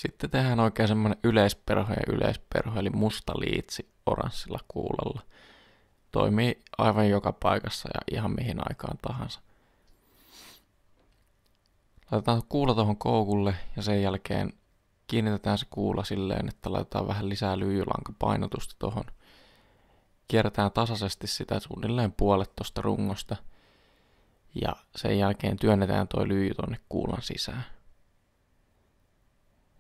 Sitten tehdään oikein semmoinen yleisperho, eli musta liitsi oranssilla kuulalla. Toimii aivan joka paikassa ja ihan mihin aikaan tahansa. Laitetaan kuula tuohon koukulle ja sen jälkeen kiinnitetään se kuula silleen, että laitetaan vähän lisää lyijylankapainotusta tuohon. Kierretään tasaisesti sitä suunnilleen puolet tuosta rungosta ja sen jälkeen työnnetään tuo lyijy tonne kuulan sisään.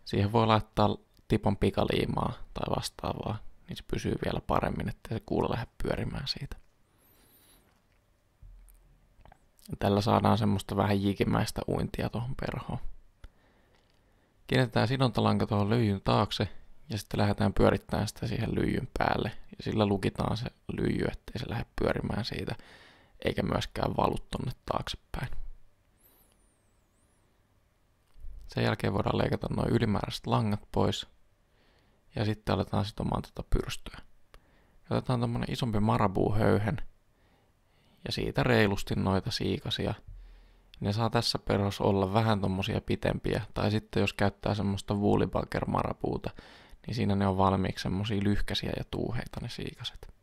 Siihen voi laittaa tipon pikaliimaa tai vastaavaa, niin se pysyy vielä paremmin, ettei se kuula lähde pyörimään siitä. Ja tällä saadaan semmoista vähän jikimäistä uintia tuohon perhoon. Kiinnitetään sidontalanka tuohon lyijyn taakse ja sitten lähdetään pyörittämään sitä siihen lyijyn päälle. Ja sillä lukitaan se lyijy, ettei se lähde pyörimään siitä, eikä myöskään valu tonne taaksepäin. Sen jälkeen voidaan leikata nuo ylimääräiset langat pois ja sitten aletaan sitomaan tuota pyrstöä. Otetaan tommonen isompi marabuu-höyhen ja siitä reilusti noita siikasia. Ne saa tässä perhossa olla vähän tommosia pitempiä, tai sitten jos käyttää semmoista woollybuger-marabuuta, niin siinä ne on valmiiksi semmosia lyhkäisiä ja tuuheita ne siikaset.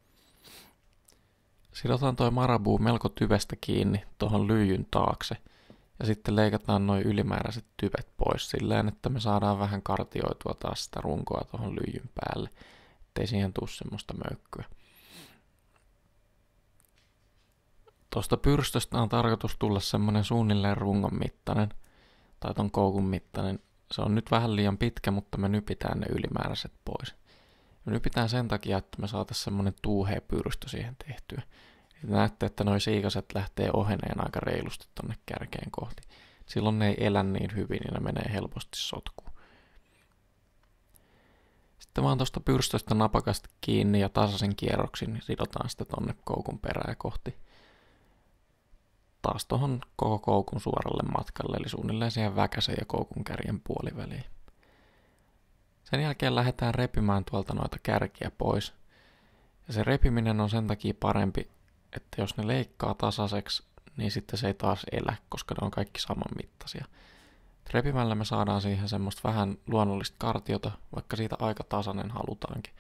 Sidotaan toi marabuu melko tyvestä kiinni tuohon lyijyn taakse, ja sitten leikataan noin ylimääräiset tyvet pois silleen, että me saadaan vähän kartioitua taas sitä runkoa tuohon lyijyn päälle, ettei siihen tuu semmoista möykkyä. Tuosta pyrstöstä on tarkoitus tulla semmonen suunnilleen rungon mittainen, tai ton koukun mittainen. Se on nyt vähän liian pitkä, mutta me nypitään ne ylimääräiset pois. Me nypitään sen takia, että me saataisiin semmonen tuuhea pyrstö siihen tehtyä. Ja näette, että noi siikaset lähtee oheneen aika reilusti tonne kärkeen kohti. Silloin ne ei elä niin hyvin ja ne menee helposti sotkuun. Sitten vaan tuosta pyrstöstä napakasti kiinni ja tasaisin kierroksin niin sidotaan sitä tonne koukun perää kohti. Taas tuohon koko koukun suoralle matkalle, eli suunnilleen siihen väkäsen ja koukun kärjen puoliväliin. Sen jälkeen lähdetään repimään tuolta noita kärkiä pois. Ja se repiminen on sen takia parempi, että jos ne leikkaa tasaiseksi, niin sitten se ei taas elä, koska ne on kaikki saman mittaisia. Repimällä me saadaan siihen semmoista vähän luonnollista kartiota, vaikka siitä aika tasainen halutaankin.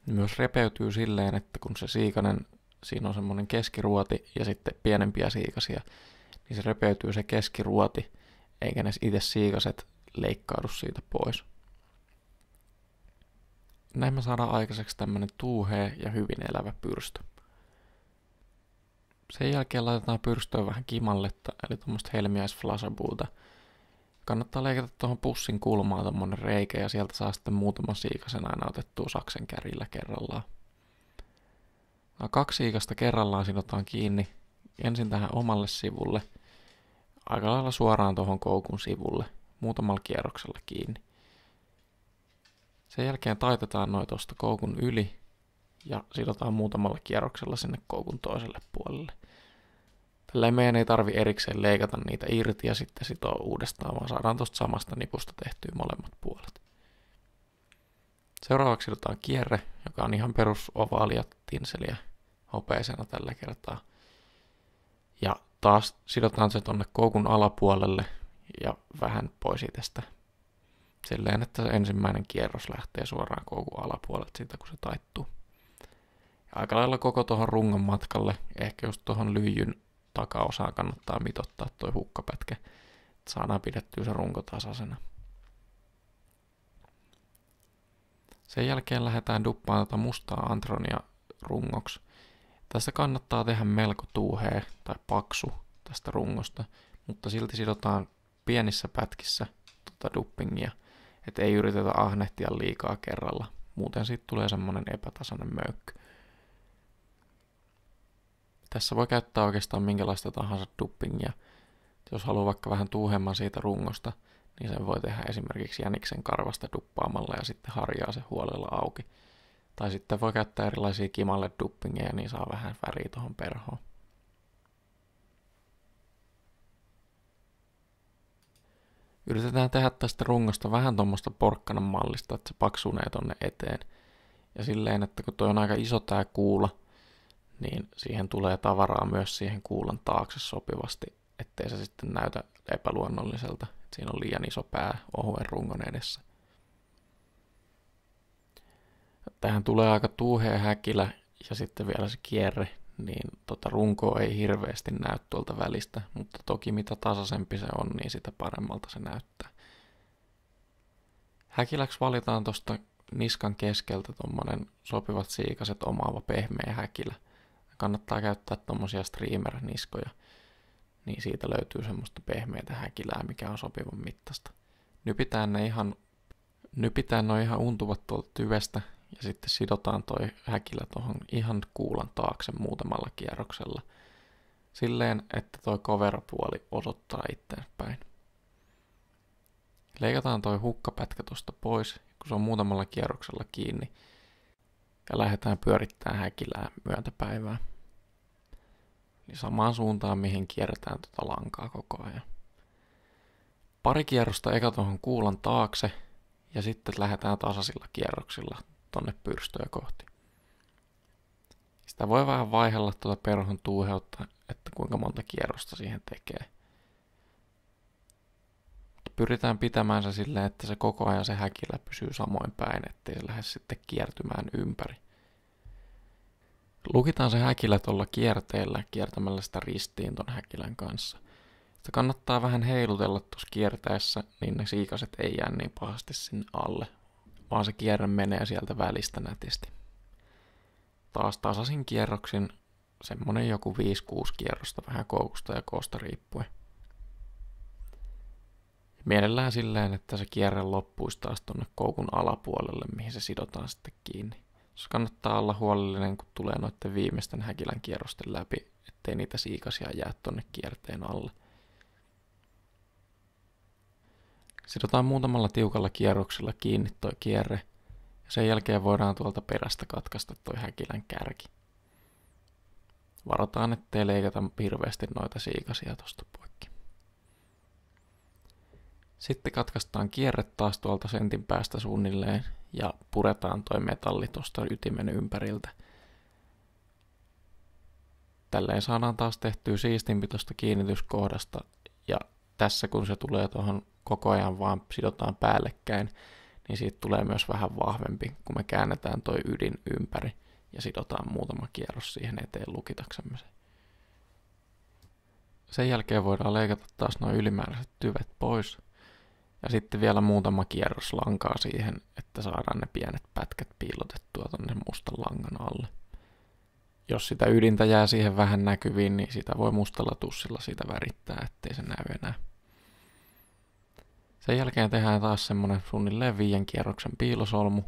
Myös repeytyy silleen, että kun se siikanen, siinä on semmoinen keskiruoti ja sitten pienempiä siikasia, niin se repeytyy se keskiruoti, eikä ne itse siikaset leikkaudu siitä pois. Näin me saadaan aikaiseksi tämmönen tuuhea ja hyvin elävä pyrstö. Sen jälkeen laitetaan pyrstöön vähän kimalletta, eli tuommoista helmiäisflasabuuta. Kannattaa leikata tuohon pussin kulmaan tommonen reikä ja sieltä saa sitten muutama siikasen aina otettua saksen kärjillä kerrallaan. 2 siikasta kerrallaan sidotaan kiinni ensin tähän omalle sivulle, aika lailla suoraan tuohon koukun sivulle, muutamalla kierroksella kiinni. Sen jälkeen taitetaan noin tuosta koukun yli ja sidotaan muutamalla kierroksella sinne koukun toiselle puolelle. Tälleen meidän ei tarvi erikseen leikata niitä irti ja sitten sitoa uudestaan, vaan saadaan tuosta samasta nipusta tehtyä molemmat puolet. Seuraavaksi sidotaan kierre, joka on ihan perus ovaalia tinseliä hopeisena tällä kertaa. Ja taas sidotaan se tonne koukun alapuolelle ja vähän pois itsestä. Silleen, että se ensimmäinen kierros lähtee suoraan koukun alapuolelta siitä, kun se taittuu. Ja aika lailla koko tuohon rungon matkalle, ehkä just tuohon lyijyn takaosaan kannattaa mitottaa toi hukkapätkä, että saadaan pidettyä se runko tasaisena. Sen jälkeen lähdetään duppaamaan tätä mustaa antronia rungoksi. Tässä kannattaa tehdä melko tuuhea tai paksu tästä rungosta, mutta silti sidotaan pienissä pätkissä tuota duppingia, että ei yritetä ahnehtia liikaa kerralla. Muuten siitä tulee semmonen epätasainen möykky. Tässä voi käyttää oikeastaan minkälaista tahansa duppingia. Jos haluaa vaikka vähän tuuhemman siitä rungosta, niin sen voi tehdä esimerkiksi jäniksen karvasta duppaamalla ja sitten harjaa se huolella auki. Tai sitten voi käyttää erilaisia kimalle duppingeja, niin saa vähän väriä tuohon perhoon. Yritetään tehdä tästä rungosta vähän tuommoista porkkanan mallista, että se paksunee tonne eteen. Ja silleen, että kun toi on aika iso tää kuula, niin siihen tulee tavaraa myös siihen kuulan taakse sopivasti, ettei se sitten näytä epäluonnolliselta. että siinä on liian iso pää ohuen rungon edessä. Tähän tulee aika tuuhea häkilä ja sitten vielä se kierre, niin runkoa ei hirveästi näy tuolta välistä, mutta toki mitä tasaisempi se on, niin sitä paremmalta se näyttää. Häkiläksi valitaan tuosta niskan keskeltä tommonen sopivat siikaset omaava pehmeä häkilä. Kannattaa käyttää tommosia streamer-niskoja, niin siitä löytyy semmoista pehmeätä häkilää, mikä on sopivan mittaista. Nypitään ne ihan untuvat tuolta tyvestä ja sitten sidotaan toi häkilä tuohon ihan kuulan taakse muutamalla kierroksella. Silleen, että toi koverapuoli osoittaa itseenspäin. Leikataan toi hukkapätkä tuosta pois, kun se on muutamalla kierroksella kiinni. Ja lähdetään pyörittämään häkilää myöntäpäivää. Eli samaan suuntaan, mihin kierretään tuota lankaa koko ajan. Pari kierrosta eka tuohon kuulan taakse ja sitten lähdetään tasaisilla kierroksilla tonne pyrstöä kohti. Sitä voi vähän vaihella tuota perhon tuuheutta, että kuinka monta kierrosta siihen tekee. Pyritään pitämään se silleen, että se koko ajan se häkilä pysyy samoin päin, ettei se lähde sitten kiertymään ympäri. Lukitaan se häkilä tuolla kierteellä kiertämällä sitä ristiin ton häkilän kanssa. Sitä kannattaa vähän heilutella tuossa kiertäessä, niin ne siikaset ei jää niin pahasti sinne alle, vaan se kierre menee sieltä välistä nätisti. Taas tasaisin kierroksin, semmonen joku 5-6 kierrosta vähän koukusta ja koosta riippuen. Mielellään silleen, että se kierre loppuisi taas tonne koukun alapuolelle, mihin se sidotaan sitten kiinni. Se kannattaa olla huolellinen, kun tulee noiden viimeisten häkilän kierrosten läpi, ettei niitä siikasia jää tonne kierteen alle. Sidotaan muutamalla tiukalla kierroksella kiinni toi kierre, ja sen jälkeen voidaan tuolta perästä katkaista toi häkilän kärki. Varotaan, ettei leikata hirveästi noita siikasia tosta poikki. Sitten katkaistaan kierre taas tuolta sentin päästä suunnilleen ja puretaan toi metalli tuosta ytimen ympäriltä. Tälleen saadaan taas tehtyä siistimpi tuosta kiinnityskohdasta ja tässä kun se tulee tuohon koko ajan vaan sidotaan päällekkäin, niin siitä tulee myös vähän vahvempi, kun me käännetään toi ydin ympäri ja sidotaan muutama kierros siihen eteen lukitaksemme se. Sen jälkeen voidaan leikata taas nuo ylimääräiset tyvet pois. Ja sitten vielä muutama kierros lankaa siihen, että saadaan ne pienet pätkät piilotettua tonne mustan langan alle. Jos sitä ydintä jää siihen vähän näkyviin, niin sitä voi mustalla tussilla siitä värittää, ettei se näy enää. Sen jälkeen tehdään taas semmonen suunnilleen 5 kierroksen piilosolmu.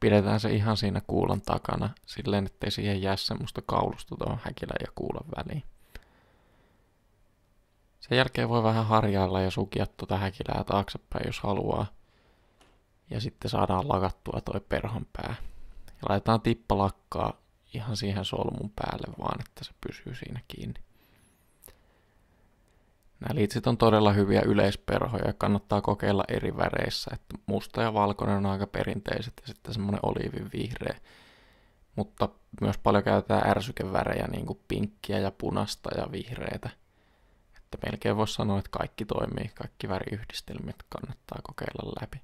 Pidetään se ihan siinä kuulan takana, silleen ettei siihen jää semmoista kaulusta tuohon häkilän ja kuulan väliin. Sen jälkeen voi vähän harjailla ja sukia tuota häkilää taaksepäin, jos haluaa. Ja sitten saadaan lakattua toi perhon pää. Ja laitetaan tippalakkaa ihan siihen solmun päälle vaan, että se pysyy siinä kiinni. Nämä liitsit on todella hyviä yleisperhoja ja kannattaa kokeilla eri väreissä. Että musta ja valkoinen on aika perinteiset ja sitten semmoinen oliivin vihreä. Mutta myös paljon käytetään ärsykevärejä niin kuin pinkkiä ja punasta ja vihreätä. Melkein voisi sanoa, että kaikki toimii, kaikki väriyhdistelmät kannattaa kokeilla läpi.